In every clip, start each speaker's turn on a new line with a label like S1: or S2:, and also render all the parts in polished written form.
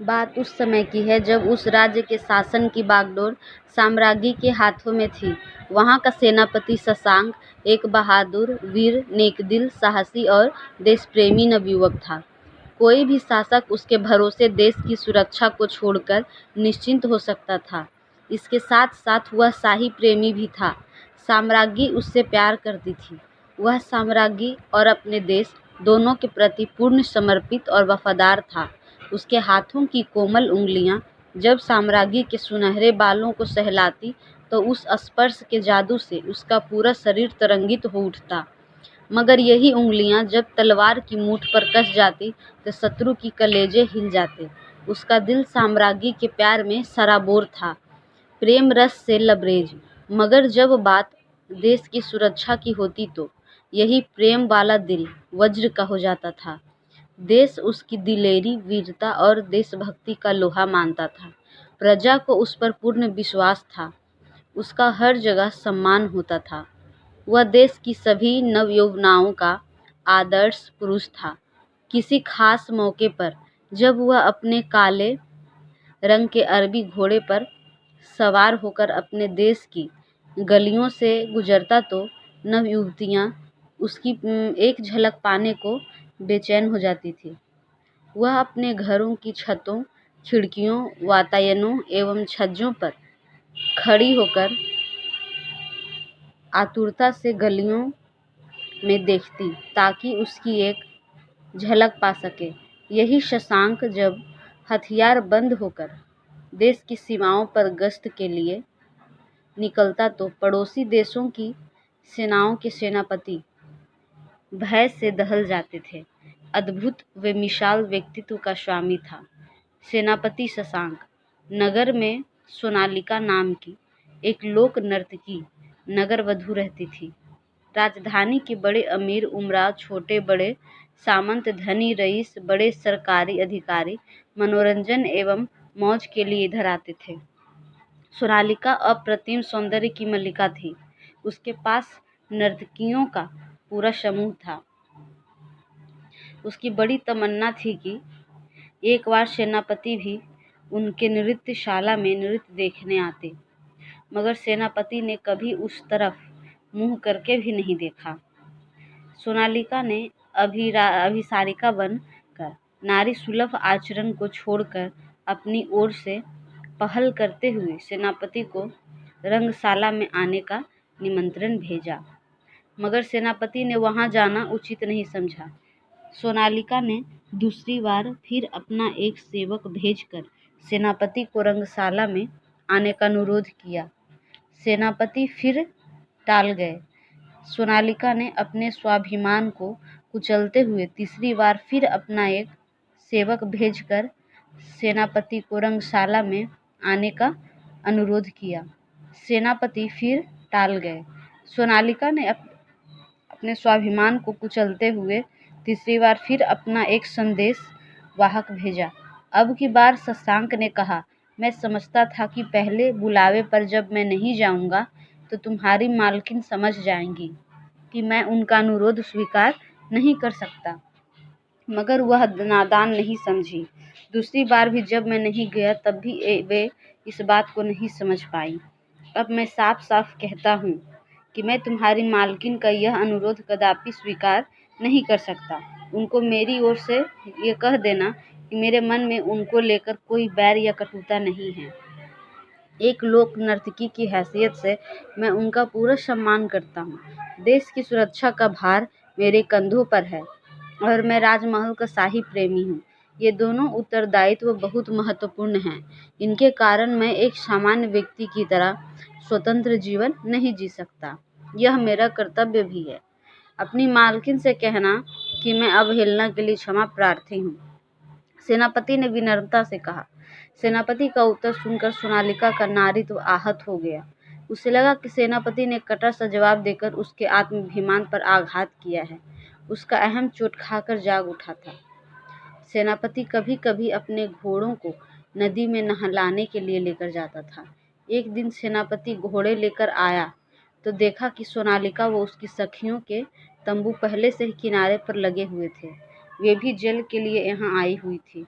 S1: बात उस समय की है जब उस राज्य के शासन की बागडोर साम्राज्ञी के हाथों में थी। वहाँ का सेनापति शशांक एक बहादुर, वीर, नेकदिल, साहसी और देशप्रेमी नवयुवक था। कोई भी शासक उसके भरोसे देश की सुरक्षा को छोड़कर निश्चिंत हो सकता था। इसके साथ साथ वह शाही प्रेमी भी था। साम्राज्ञी उससे प्यार करती थी। वह साम्राज्ञी और अपने देश दोनों के प्रति पूर्ण समर्पित और वफादार था। उसके हाथों की कोमल उंगलियां जब साम्राज्ञी के सुनहरे बालों को सहलाती तो उस स्पर्श के जादू से उसका पूरा शरीर तरंगित हो उठता। मगर यही उंगलियां जब तलवार की मूठ पर कस जाती तो शत्रु की कलेजे हिल जाते। उसका दिल साम्राज्ञी के प्यार में सराबोर था, प्रेम रस से लबरेज। मगर जब बात देश की सुरक्षा की होती तो यही प्रेम वाला दिल वज्र का हो जाता था। देश उसकी दिलेरी, वीरता और देशभक्ति का लोहा मानता था। प्रजा को उस पर पूर्ण विश्वास था। उसका हर जगह सम्मान होता था। वह देश की सभी नवयौवनाओं का आदर्श पुरुष था। किसी खास मौके पर जब वह अपने काले रंग के अरबी घोड़े पर सवार होकर अपने देश की गलियों से गुजरता तो नवयुवतियाँ उसकी एक झलक पाने को बेचैन हो जाती थी। वह अपने घरों की छतों, खिड़कियों, वातायनों एवं छज्जों पर खड़ी होकर आतुरता से गलियों में देखती ताकि उसकी एक झलक पा सके। यही शशांक जब हथियार बंद होकर देश की सीमाओं पर गश्त के लिए निकलता तो पड़ोसी देशों की सेनाओं के सेनापति भय से दहल जाते थे। अद्भुत व मिसाल व्यक्तित्व का स्वामी था सेनापति शशांक। नगर में सोनालिका नाम की एक लोक नर्तकी नगर वधू रहती थी। राजधानी के बड़े अमीर उमरा, छोटे बड़े सामंत, धनी रईस, बड़े सरकारी अधिकारी मनोरंजन एवं मौज के लिए इधर आते थे। सोनालिका अप्रतिम सौंदर्य की मल्लिका थी। उसके पास नर्तकियों का पूरा समूह था। उसकी बड़ी तमन्ना थी कि एक बार सेनापति भी उनके नृत्यशाला में नृत्य देखने आते, मगर सेनापति ने कभी उस तरफ मुंह करके भी नहीं देखा। सोनालिका ने अभिसारिका बनकर नारी सुलभ आचरण को छोड़कर अपनी ओर से पहल करते हुए सेनापति को रंगशाला में आने का निमंत्रण भेजा, मगर सेनापति ने वहां जाना उचित नहीं समझा। सोनालिका ने दूसरी बार फिर अपना एक सेवक भेजकर सेनापति को रंगशाला में आने का अनुरोध किया। सेनापति फिर टाल गए। सोनालिका ने अपने स्वाभिमान को कुचलते हुए तीसरी बार फिर अपना एक सेवक भेजकर सेनापति को रंगशाला में आने का अनुरोध किया। सेनापति फिर टाल गए। सोनालिका ने अपने स्वाभिमान को कुचलते हुए तीसरी बार फिर अपना एक संदेश वाहक भेजा। अब की बार शशांक ने कहा, मैं समझता था कि पहले बुलावे पर जब मैं नहीं जाऊंगा तो तुम्हारी मालकिन समझ जाएंगी कि मैं उनका अनुरोध स्वीकार नहीं कर सकता, मगर वह नादान नहीं समझी। दूसरी बार भी जब मैं नहीं गया तब भी वे इस बात को नहीं समझ पाई। अब मैं साफ साफ कहता हूँ कि मैं तुम्हारी मालकिन का यह अनुरोध कदापि स्वीकार नहीं कर सकता। उनको मेरी ओर से ये कह देना कि मेरे मन में उनको लेकर कोई बैर या कटुता नहीं है। एक लोक नर्तकी की हैसियत से मैं उनका पूरा सम्मान करता हूँ। देश की सुरक्षा का भार मेरे कंधों पर है और मैं राजमहल का शाही प्रेमी हूँ। ये दोनों उत्तरदायित्व बहुत महत्वपूर्ण हैं। इनके कारण मैं एक सामान्य व्यक्ति की तरह स्वतंत्र जीवन नहीं जी सकता। यह मेरा कर्तव्य भी है। अपनी मालकिन से कहना कि मैं अवहेलना के लिए क्षमा प्रार्थी हूँ, सेनापति ने विनम्रता से कहा। सेनापति का उत्तर सुनकर सोनालिका का नारीत्व आहत हो गया। उसे लगा कि सेनापति ने कटर सा जवाब देकर उसके आत्माभिमान पर आघात किया है। उसका अहम चोट खाकर जाग उठा था। सेनापति कभी कभी अपने घोड़ों को नदी में नहलाने के लिए लेकर जाता था। एक दिन सेनापति घोड़े लेकर आया तो देखा कि सोनालिका व उसकी सखियों के तंबू पहले से ही किनारे पर लगे हुए थे। वे भी जल के लिए यहाँ आई हुई थी।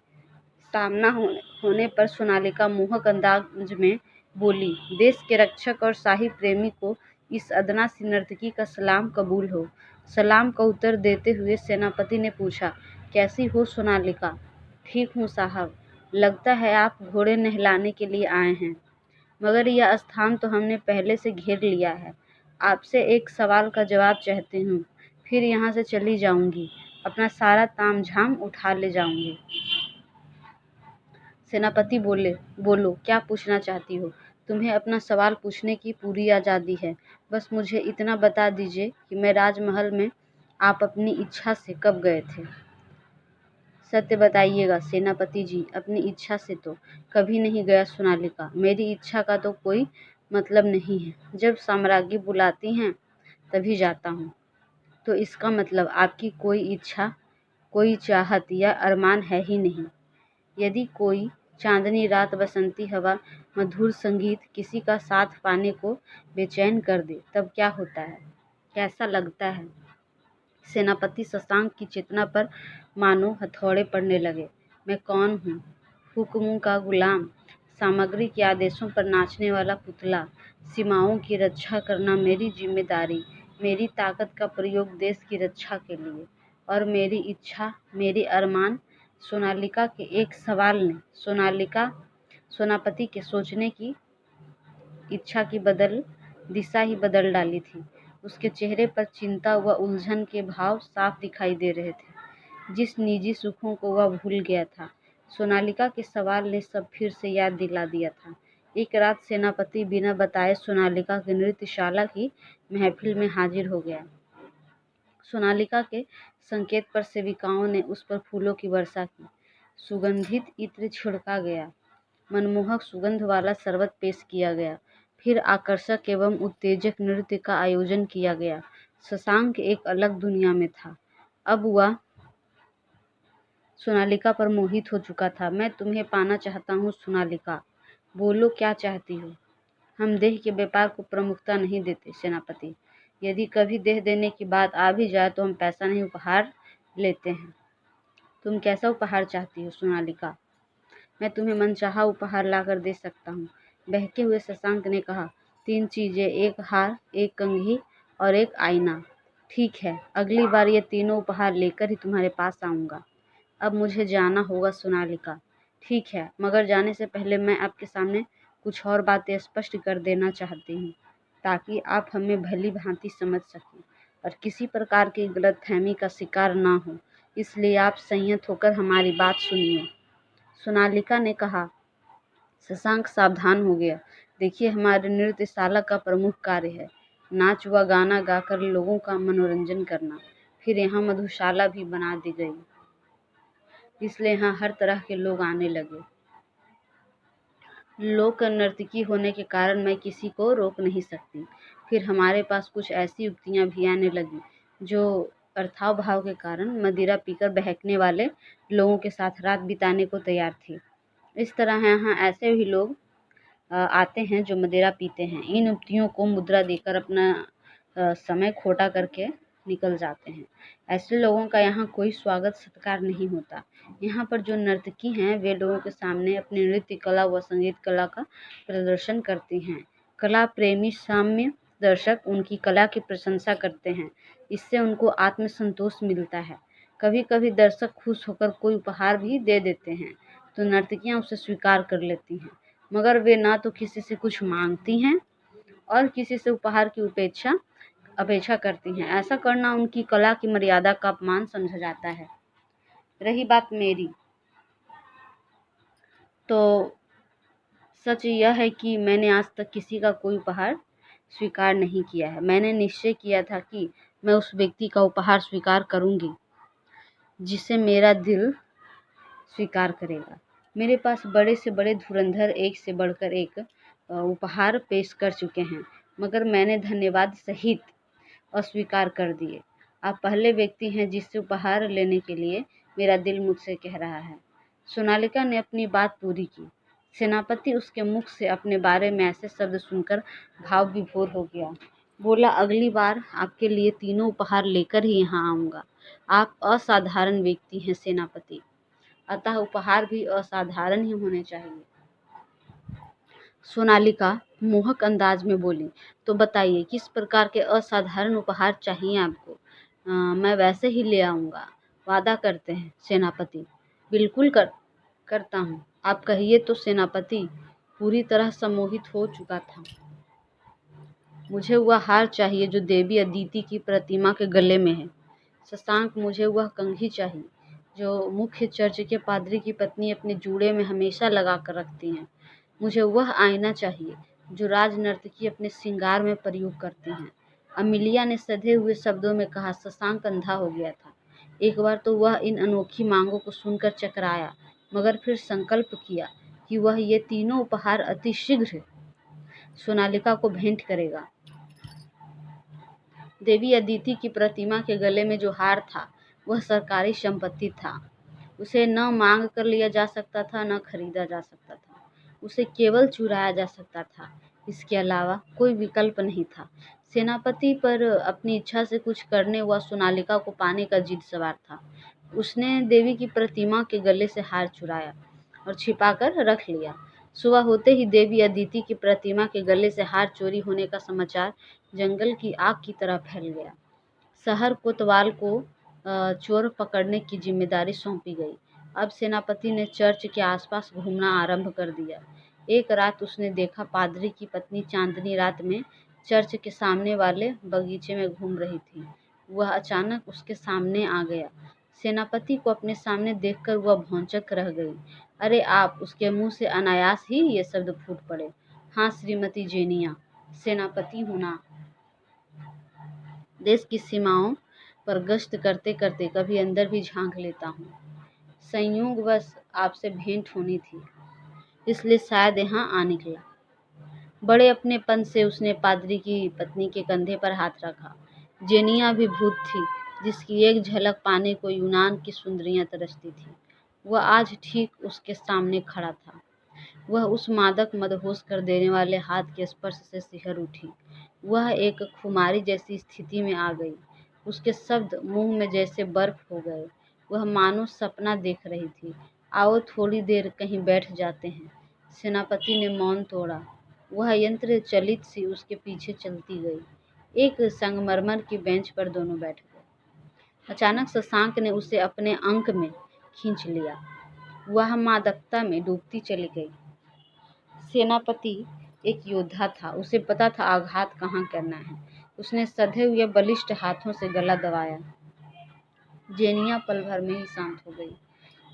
S1: सामना होने पर सोनालिका मोहक अंदाज में बोली, देश के रक्षक और शाही प्रेमी को इस अदना सी नर्तकी का सलाम कबूल हो। सलाम का उत्तर देते हुए सेनापति ने पूछा, कैसी हो सोनालिका? ठीक हूँ साहब, लगता है आप घोड़े नहलाने के लिए आए हैं, मगर यह स्थान तो हमने पहले से घेर लिया है। आपसे एक सवाल का जवाब चाहती हूँ, फिर यहाँ से चली जाऊँगी, अपना सारा तामझाम उठा ले जाऊँगी। सेनापति बोले, बोलो क्या पूछना चाहती हो? तुम्हें अपना सवाल पूछने की पूरी आज़ादी है, बस मुझे इतना बता दीजिए कि मैं राजमहल में आप अपनी इच्छा से कब गए थे? सत्य बताइएगा सेनापति जी, अपनी इच्छा से तो कभी नहीं गया सोनालिका। मेरी इच्छा का तो कोई मतलब नहीं है, जब साम्राज्ञी बुलाती हैं तभी जाता हूँ। तो इसका मतलब आपकी कोई इच्छा, कोई चाहत या अरमान है ही नहीं। यदि कोई चांदनी रात, बसंती हवा, मधुर संगीत किसी का साथ पाने को बेचैन कर दे, तब क्या होता है, कैसा लगता है? सेनापति शशांक की चेतना पर मानो हथौड़े पड़ने लगे। मैं कौन हूँ? हुक्मों का गुलाम, सामग्री के आदेशों पर नाचने वाला पुतला। सीमाओं की रक्षा करना मेरी जिम्मेदारी, मेरी ताकत का प्रयोग देश की रक्षा के लिए, और मेरी इच्छा, मेरी अरमान। सोनालिका के एक सवाल ने सोनापति के सोचने की इच्छा की दिशा ही बदल डाली थी। उसके चेहरे पर चिंता व उलझन के भाव साफ दिखाई दे रहे थे, जिस निजी सुखों को वह भूल गया था। सोनालिका के सवाल ने सब फिर से याद दिला दिया था। एक रात सेनापति बिना बताए सोनालिका की नृत्यशाला की महफिल में हाजिर हो गया। सोनालिका के संकेत पर सेविकाओं ने उस पर फूलों की वर्षा की, सुगंधित इत्र छिड़का गया, मनमोहक सुगंध वाला शरबत पेश किया गया, फिर आकर्षक एवं उत्तेजक नृत्य का आयोजन किया गया। शशांक एक अलग दुनिया में था। अब वह सोनालिका पर मोहित हो चुका था। मैं तुम्हें पाना चाहता हूँ सोनालिका, बोलो क्या चाहती हो? हम देह के व्यापार को प्रमुखता नहीं देते सेनापति। यदि कभी देह देने की बात आ भी जाए तो हम पैसा नहीं, उपहार लेते हैं। तुम कैसा उपहार चाहती हो सोनालिका? मैं तुम्हें मनचाहा उपहार लाकर दे सकता हूँ, बहके हुए शशांक ने कहा। 3 चीजें, एक हार, एक कंघी और एक आईना। ठीक है, अगली बार ये तीनों उपहार लेकर ही तुम्हारे पास आऊँगा। अब मुझे जाना होगा सोनालिका। ठीक है, मगर जाने से पहले मैं आपके सामने कुछ और बातें स्पष्ट कर देना चाहती हूँ, ताकि आप हमें भली भांति समझ सकें और किसी प्रकार की गलतफहमी का शिकार ना हो। इसलिए आप संयत होकर हमारी बात सुनिए। सोनालिका ने कहा। शशांक सावधान हो गया। देखिए, हमारे नृत्यशाला का प्रमुख कार्य है नाच व गाना गाकर लोगों का मनोरंजन करना। फिर यहाँ मधुशाला भी बना दी गई, इसलिए यहाँ हर तरह के लोग आने लगे। लोक नर्तकी होने के कारण मैं किसी को रोक नहीं सकती। फिर हमारे पास कुछ ऐसी युक्तियाँ भी आने लगी जो अर्थाव भाव के कारण मदिरा पीकर बहकने वाले लोगों के साथ रात बिताने को तैयार थी। इस तरह यहाँ ऐसे भी लोग आते हैं जो मदिरा पीते हैं। इन युवतियों को मुद्रा देकर अपना समय खोटा करके निकल जाते हैं। ऐसे लोगों का यहाँ कोई स्वागत सत्कार नहीं होता। यहाँ पर जो नर्तकी हैं वे लोगों के सामने अपनी नृत्य कला व संगीत कला का प्रदर्शन करती हैं। कला प्रेमी साम्य दर्शक उनकी कला की प्रशंसा करते हैं, इससे उनको आत्मसंतोष मिलता है। कभी कभी दर्शक खुश होकर कोई उपहार भी दे देते हैं तो नर्तकियाँ उसे स्वीकार कर लेती हैं, मगर वे ना तो किसी से कुछ मांगती हैं और किसी से उपहार की अपेक्षा करती हैं। ऐसा करना उनकी कला की मर्यादा का अपमान समझा जाता है। रही बात मेरी, तो सच यह है कि मैंने आज तक किसी का कोई उपहार स्वीकार नहीं किया है। मैंने निश्चय किया था कि मैं उस व्यक्ति का उपहार स्वीकार करूंगी जिसे मेरा दिल स्वीकार करेगा। मेरे पास बड़े से बड़े धुरंधर एक से बढ़कर एक उपहार पेश कर चुके हैं, मगर मैंने धन्यवाद सहित अस्वीकार कर दिए। आप पहले व्यक्ति हैं जिससे उपहार लेने के लिए मेरा दिल मुझसे कह रहा है। सोनालिका ने अपनी बात पूरी की। सेनापति उसके मुख से अपने बारे में ऐसे शब्द सुनकर भाव विभोर हो गया। बोला, अगली बार आपके लिए तीनों उपहार लेकर ही यहाँ आऊँगा। आप असाधारण व्यक्ति हैं सेनापति। अतः उपहार भी असाधारण ही होने चाहिए। सोनालिका मोहक अंदाज में बोली, तो बताइए किस प्रकार के असाधारण उपहार चाहिए आपको? मैं वैसे ही ले आऊँगा, वादा करते हैं सेनापति। बिल्कुल करता हूँ, आप कहिए तो। सेनापति पूरी तरह सम्मोहित हो चुका था। मुझे वह हार चाहिए जो देवी अदिति की प्रतिमा के गले में है। शशांक, मुझे वह कंघी चाहिए जो मुख्य चर्च के पादरी की पत्नी अपने जूड़े में हमेशा लगा कर रखती हैं। मुझे वह आईना चाहिए जो राज नर्तकी अपने श्रृंगार में प्रयोग करती हैं। अमिलिया ने सधे हुए शब्दों में कहा। शशांक अंधा हो गया था। एक बार तो वह इन अनोखी मांगों को सुनकर चकराया, मगर फिर संकल्प किया कि वह ये तीनों उपहार अति शीघ्र सोनालिका को भेंट करेगा। देवी अदिति की प्रतिमा के गले में जो हार था वह सरकारी संपत्ति था। उसे न मांग कर लिया जा सकता था, न खरीदा जा सकता था। उसे केवल चुराया जा सकता था। इसके अलावा कोई विकल्प नहीं था। सेनापति पर अपनी इच्छा से कुछ करने व सोनालिका को पाने का जिद सवार था। उसने देवी की प्रतिमा के गले से हार चुराया और छिपाकर रख लिया। सुबह होते ही देवी अदिति की प्रतिमा के गले से हार चोरी होने का समाचार जंगल की आग की तरह फैल गया। शहर कोतवाल को चोर पकड़ने की जिम्मेदारी सौंपी गई। अब सेनापति ने चर्च के आसपास घूमना आरंभ कर दिया। एक रात उसने देखा पादरी की पत्नी चांदनी रात में चर्च के सामने वाले बगीचे में घूम रही थी। वह अचानक उसके सामने आ गया। सेनापति को अपने सामने देखकर वह भौंचक रह गई। अरे आप! उसके मुंह से अनायास ही ये शब्द फूट पड़े। हाँ श्रीमती जेनिया, सेनापति हूँ ना। देश की सीमाओं पर गश्त करते करते कभी अंदर भी झांक लेता हूँ। संयोगवश आपसे भेंट होनी थी, इसलिए शायद यहाँ आ निकला। बड़े अपनेपन से उसने पादरी की पत्नी के कंधे पर हाथ रखा। जेनिया भी भूत थी, जिसकी एक झलक पाने को यूनान की सुंदरियां तरसती थी। वह आज ठीक उसके सामने खड़ा था। वह उस मादक मदहोश कर देने वाले हाथ के स्पर्श से सिहर उठी। वह एक खुमारी जैसी स्थिति में आ गई। उसके शब्द मुंह में जैसे बर्फ हो गए। वह मानो सपना देख रही थी। आओ थोड़ी देर कहीं बैठ जाते हैं। सेनापति ने मौन तोड़ा। वह यंत्र चलित सी उसके पीछे चलती गई। एक संगमरमर की बेंच पर दोनों बैठ गए। अचानक शशांक ने उसे अपने अंक में खींच लिया। वह मादकता में डूबती चली गई। सेनापति एक योद्धा था। उसे पता था आघात कहाँ करना है। उसने सधे हुए बलिष्ठ हाथों से गला दबाया। जेनिया पल भर में ही शांत हो गई।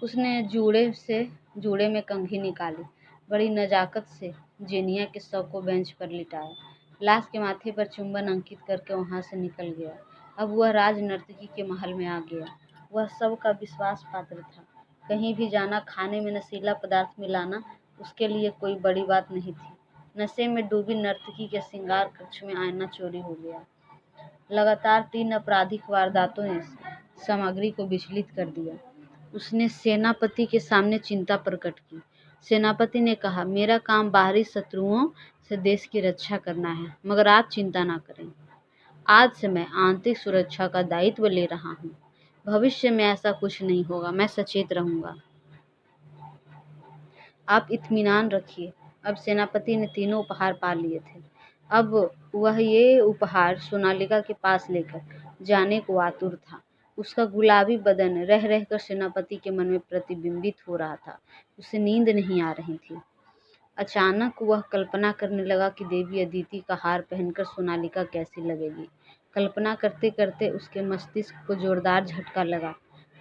S1: उसने जूड़े में कंघी निकाली। बड़ी नजाकत से जेनिया के शव को बेंच पर लिटाया। लाश के माथे पर चुंबन अंकित करके वहां से निकल गया। अब वह राज नर्तकी के महल में आ गया। वह सबका विश्वास पात्र था। कहीं भी जाना, खाने में नशीला पदार्थ मिलाना उसके लिए कोई बड़ी बात नहीं थी। नशे में डूबी नर्तकी के श्रृंगार कक्ष में आईना चोरी हो गया। लगातार 3 आपराधिक वारदातों ने सामग्री को विचलित कर दिया। उसने सेनापति के सामने चिंता प्रकट की। सेनापति ने कहा, मेरा काम बाहरी शत्रुओं से देश की रक्षा करना है, मगर आप चिंता ना करें। आज से मैं आंतरिक सुरक्षा का दायित्व ले रहा हूँ। भविष्य में ऐसा कुछ नहीं होगा, मैं सचेत रहूंगा। आप इत्मीनान रखिए। अब सेनापति ने तीनों उपहार पा लिए थे। अब वह ये उपहार सोनालिका के पास लेकर जाने को आतुर था। उसका गुलाबी बदन रह रहकर सेनापति के मन में प्रतिबिंबित हो रहा था। उसे नींद नहीं आ रही थी। अचानक वह कल्पना करने लगा कि देवी अदिति का हार पहनकर सोनालिका कैसी लगेगी। कल्पना करते करते उसके मस्तिष्क को जोरदार झटका लगा।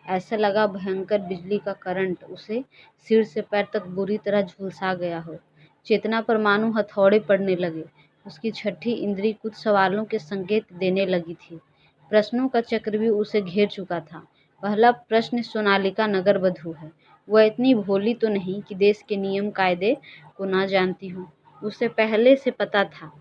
S1: ऐसा लगा भयंकर बिजली का करंट उसे सिर से पैर तक बुरी तरह झुलसा गया हो। चेतना पर मानो हथौड़े पड़ने लगे। उसकी छठी इंद्री कुछ सवालों के संकेत देने लगी थी। प्रश्नों का चक्रव्यूह उसे घेर चुका था। पहला प्रश्न, सोनालिका नगरवधू है। वह इतनी भोली तो नहीं कि देश के नियम कायदे को ना जानती हो। उसे पहले से पता था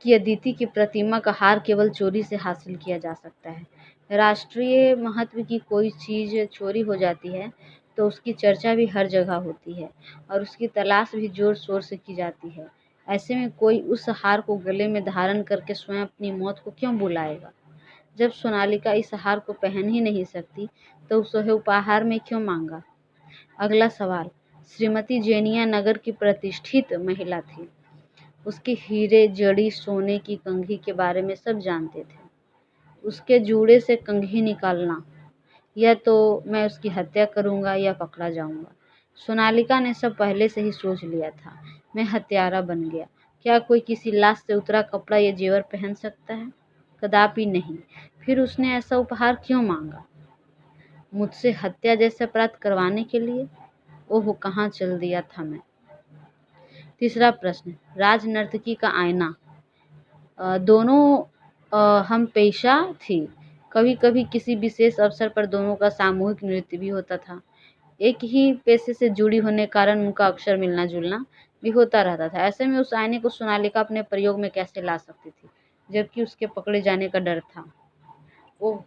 S1: कि अदिति की प्रतिमा का हार केवल चोरी से हासिल किया जा सकता है। राष्ट्रीय महत्व की कोई चीज़ चोरी हो जाती है तो उसकी चर्चा भी हर जगह होती है और उसकी तलाश भी जोर शोर से की जाती है। ऐसे में कोई उस हार को गले में धारण करके स्वयं अपनी मौत को क्यों बुलाएगा? जब सोनालिका इस हार को पहन ही नहीं सकती तो उसे उपहार में क्यों मांगा? अगला सवाल, श्रीमती जेनिया नगर की प्रतिष्ठित महिला थी। उसके हीरे जड़ी सोने की कंघी के बारे में सब जानते थे। उसके जूड़े से कंघी निकालना, या तो मैं उसकी हत्या करूंगा या पकड़ा जाऊंगा। सोनालिका ने सब पहले से ही सोच लिया था। मैं हत्यारा बन गया। क्या कोई किसी लाश से उतरा कपड़ा या जेवर पहन सकता है? कदापि नहीं। फिर उसने ऐसा उपहार क्यों मांगा? मुझसे हत्या जैसे अपराध करवाने के लिए? ओह, कहाँ चल दिया था मैं। तीसरा प्रश्न, राज नर्तकी का आईना। दोनों हम पेशा थी। कभी कभी किसी विशेष अवसर पर दोनों का सामूहिक नृत्य भी होता था। एक ही पेशे से जुड़ी होने के कारण उनका अक्सर मिलना जुलना भी होता रहता था। ऐसे में उस आईने को सोनालिका अपने प्रयोग में कैसे ला सकती थी, जबकि उसके पकड़े जाने का डर था? ओह,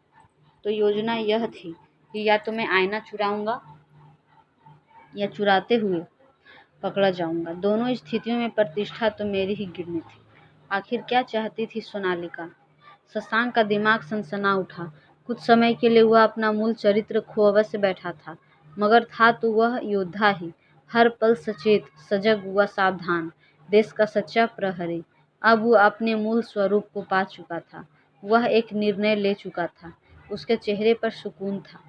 S1: तो योजना यह थी कि या तो मैं आईना चुराऊंगा या चुराते हुए पकड़ा जाऊंगा। दोनों स्थितियों में प्रतिष्ठा तो मेरी ही गिरनी थी। आखिर क्या चाहती थी सोनालिका? शशांक का दिमाग सनसना उठा। कुछ समय के लिए वह अपना मूल चरित्र खो अवश्य बैठा था, मगर था तो वह योद्धा ही, हर पल सचेत, सजग व सावधान, देश का सच्चा प्रहरी। अब वह अपने मूल स्वरूप को पा चुका था। वह एक निर्णय ले चुका था। उसके चेहरे पर सुकून था।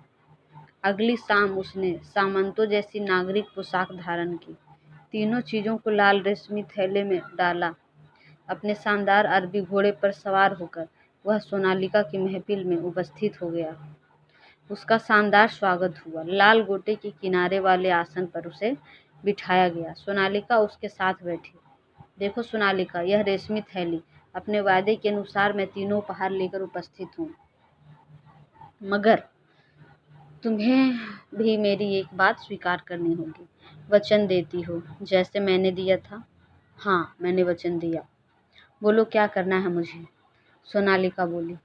S1: अगली शाम उसने सामंतों जैसी नागरिक पोशाक धारण की, तीनों चीजों को लाल रेशमी थैले में डाला। अपने शानदार अरबी घोड़े पर सवार होकर वह सोनालिका की महफिल में उपस्थित हो गया। उसका शानदार स्वागत हुआ। लाल गोटे के किनारे वाले आसन पर उसे बिठाया गया। सोनालिका उसके साथ बैठी। देखो सोनालिका, यह रेशमी थैली। अपने वादे के अनुसार मैं तीनों उपहार लेकर उपस्थित हूँ, मगर तुम्हें भी मेरी एक बात स्वीकार करनी होगी। वचन देती हो जैसे मैंने दिया था? हाँ, मैंने वचन दिया। बोलो क्या करना है मुझे? सोनालिका बोली,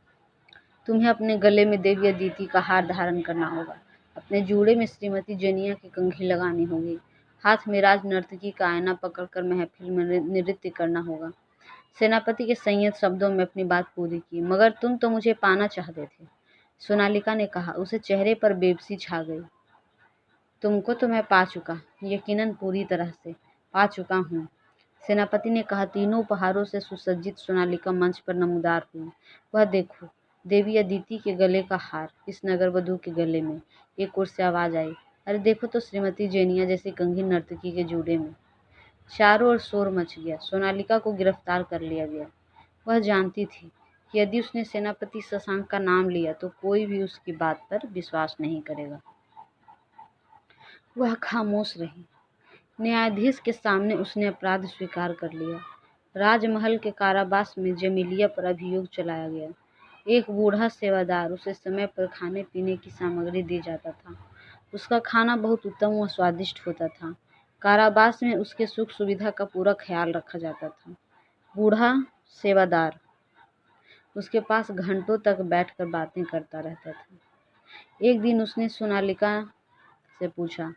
S1: तुम्हें अपने गले में देवी अदिति का हार धारण करना होगा। अपने जूड़े में श्रीमती जेनिया की कंघी लगानी होगी। हाथ में राज नर्तकी का आईना पकड़कर महफिल में नृत्य करना होगा। सेनापति के संयत शब्दों में अपनी बात पूरी की। मगर तुम तो मुझे पाना चाहते थे, सोनालिका ने कहा। उसे चेहरे पर बेबसी छा गई। तुमको तो मैं पा चुका, यकीनन पूरी तरह से पा चुका हूँ, सेनापति ने कहा। तीनों उपहारों से सुसज्जित सोनालिका मंच पर नमूदार हुई। वह देखो, देवी अदिति के गले का हार इस नगर वधू के गले में। एक ओर से आवाज आई, अरे देखो तो श्रीमती जेनिया जैसी कंघी नर्तकी के जूड़े में। चारों ओर शोर मच गया। सोनालिका को गिरफ्तार कर लिया गया। वह जानती थी कि यदि उसने सेनापति शशांक का नाम लिया तो कोई भी उसकी बात पर विश्वास नहीं करेगा। वह खामोश रही। न्यायाधीश के सामने उसने अपराध स्वीकार कर लिया। राजमहल के कारावास में जमीलिया पर अभियोग चलाया गया। एक बूढ़ा सेवादार, उसे समय पर खाने पीने की सामग्री दी जाता था। उसका खाना बहुत उत्तम व स्वादिष्ट होता था। कारावास में उसके सुख सुविधा का पूरा ख्याल रखा जाता था। बूढ़ा सेवादार उसके पास घंटों तक बैठकर बातें करता रहता था। एक दिन उसने सोनालिका से पूछा,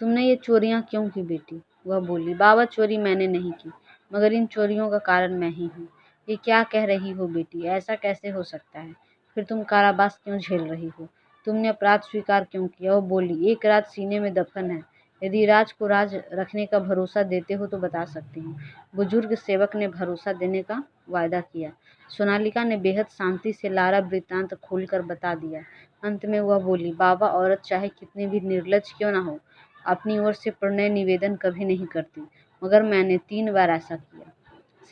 S1: तुमने ये चोरियां क्यों की बेटी? वह बोली, बाबा चोरी मैंने नहीं की, मगर इन चोरियों का कारण मैं ही हूँ। ये क्या कह रही हो बेटी? ऐसा कैसे हो सकता है? फिर तुम कारावास क्यों झेल रही हो? तुमने अपराध स्वीकार क्यों किया? वह बोली, एक राज सीने में दफन है। यदि राज को राज रखने का भरोसा देते हो तो बता सकती हूँ। बुजुर्ग सेवक ने भरोसा देने का वायदा किया। सोनालिका ने बेहद शांति से लारा वृत्तांत खोलकर बता दिया। अंत में वह बोली, बाबा, औरत चाहे कितनी भी निर्लज क्यों ना हो, अपनी ओर से प्रणय निवेदन कभी नहीं करती, मगर मैंने 3 बार ऐसा किया।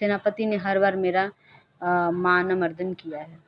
S1: सेनापति ने हर बार मेरा मानमर्दन किया है।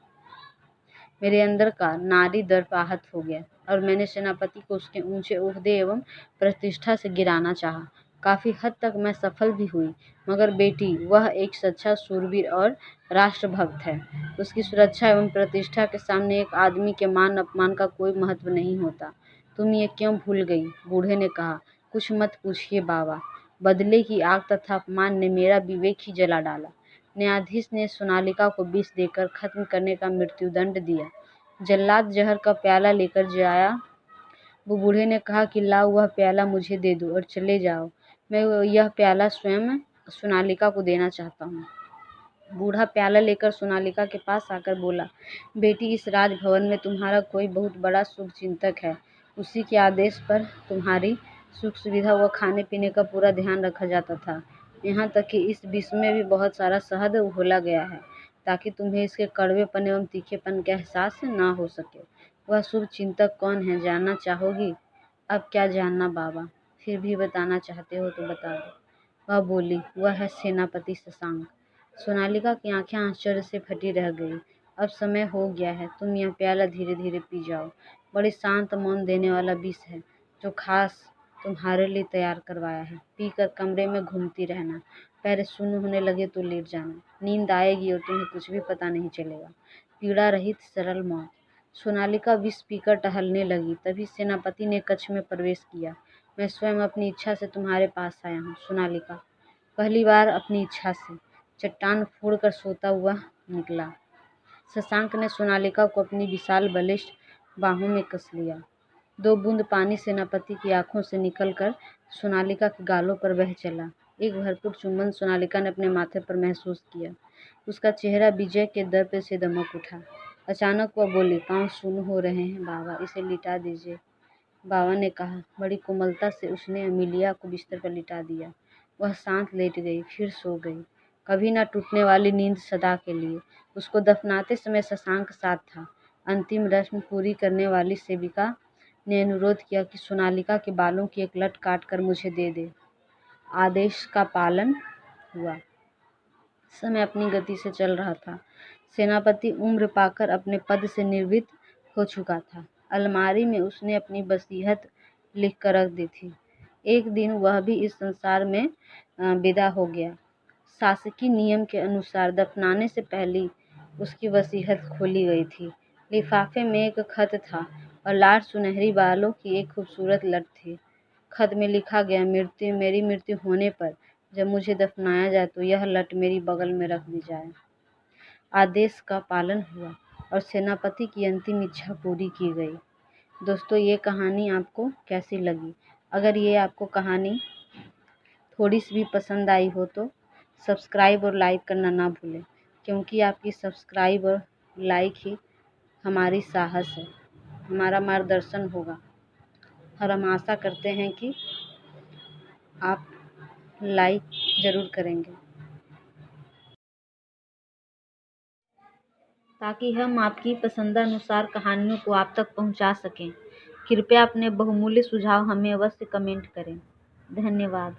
S1: मेरे अंदर का नारी दर्प आहत हो गया और मैंने सेनापति को उसके ऊंचे ओहदे एवं प्रतिष्ठा से गिराना चाहा। काफी हद तक मैं सफल भी हुई, मगर बेटी, वह एक सच्चा शूरवीर और राष्ट्रभक्त है। उसकी सुरक्षा एवं प्रतिष्ठा के सामने एक आदमी के मान अपमान का कोई महत्व नहीं होता। तुम ये क्यों भूल गई? बूढ़े ने कहा। कुछ मत पूछिए बाबा, बदले की आग तथा अपमान ने मेरा विवेक ही जला डाला। न्यायाधीश ने सोनालिका को विष देकर खत्म करने का मृत्युदंड दिया। जल्लाद जहर का प्याला लेकर जाया। वो बूढ़े ने कहा कि लाओ, वह प्याला मुझे दे दो और चले जाओ। मैं यह प्याला स्वयं सोनालिका को देना चाहता हूँ। बूढ़ा प्याला लेकर सोनालिका के पास आकर बोला, बेटी, इस राजभवन में तुम्हारा कोई बहुत बड़ा शुभचिंतक है। उसी के आदेश पर तुम्हारी सुख सुविधा व खाने पीने का पूरा ध्यान रखा जाता था। यहाँ तक कि इस विष में भी बहुत सारा शहद घोला गया है ताकि तुम्हें इसके कड़वेपन एवं तीखेपन का एहसास न हो सके। वह शुभ चिंतक कौन है, जानना चाहोगी? अब क्या जानना बाबा, फिर भी बताना चाहते हो तो बता दो। वह बोली, वह है सेनापति शशांक। सोनालिका की आंखें आश्चर्य से फटी रह गई। अब समय हो गया है, तुम यह प्याला धीरे धीरे पी जाओ। बड़ी शांत मौन देने वाला विष है जो खास तुम्हारे लिए तैयार करवाया है। पीकर कमरे में घूमती रहना, पैर शून्य होने लगे तो लेट जाना। नींद आएगी और तुम्हें कुछ भी पता नहीं चलेगा। पीड़ा रहित सरल मौत। सोनालिका विष पीकर टहलने लगी। तभी सेनापति ने कक्ष में प्रवेश किया। मैं स्वयं अपनी इच्छा से तुम्हारे पास आया हूँ सोनालिका। पहली बार अपनी इच्छा से। चट्टान फोड़कर सोता हुआ निकला। शशांक ने सोनालिका को अपनी विशाल बलिष्ठ बाहों में कस लिया। 2 बूंद पानी सेनापति की आंखों से निकलकर सोनालिका के गालों पर बह चला। एक भरपूर चुंबन सोनालिका ने अपने माथे पर महसूस किया। उसका चेहरा विजय के दर्प से दमक उठा। अचानक वह बोली, पाँव शून्य हो रहे हैं बाबा, इसे लिटा दीजिए। बाबा ने कहा। बड़ी कोमलता से उसने अमीलिया को बिस्तर पर लिटा दिया। वह शांत लेट गई, फिर सो गई। कभी न टूटने वाली नींद सदा के लिए। उसको दफनाते समय शशांक साथ था। अंतिम रस्म पूरी करने वाली सेविका ने अनुरोध किया कि सोनालिका के बालों की एक लट काट कर मुझे दे दे। आदेश का पालन हुआ। समय अपनी गति से चल रहा था। सेनापति उम्र पाकर अपने पद से निवृत्त हो चुका था। अलमारी में उसने अपनी वसीयत लिख कर रख दी थी। एक दिन वह भी इस संसार में विदा हो गया। शासकीय नियम के अनुसार दफनाने से पहले उसकी वसीयत खोली गई थी। लिफाफे में एक खत था और लाल सुनहरी बालों की एक खूबसूरत लट थी। खत में लिखा गया, मेरी मृत्यु होने पर जब मुझे दफनाया जाए तो यह लट मेरी बगल में रख दी जाए। आदेश का पालन हुआ और सेनापति की अंतिम इच्छा पूरी की गई। दोस्तों, ये कहानी आपको कैसी लगी? अगर ये आपको कहानी थोड़ी सी भी पसंद आई हो तो सब्सक्राइब और लाइक करना ना भूलें, क्योंकि आपकी सब्सक्राइब और लाइक ही हमारी साहस है, हमारा मार्गदर्शन होगा। और हम आशा करते हैं कि आप लाइक ज़रूर करेंगे ताकि हम आपकी पसंदानुसार कहानियों को आप तक पहुंचा सकें। कृपया अपने बहुमूल्य सुझाव हमें अवश्य कमेंट करें। धन्यवाद।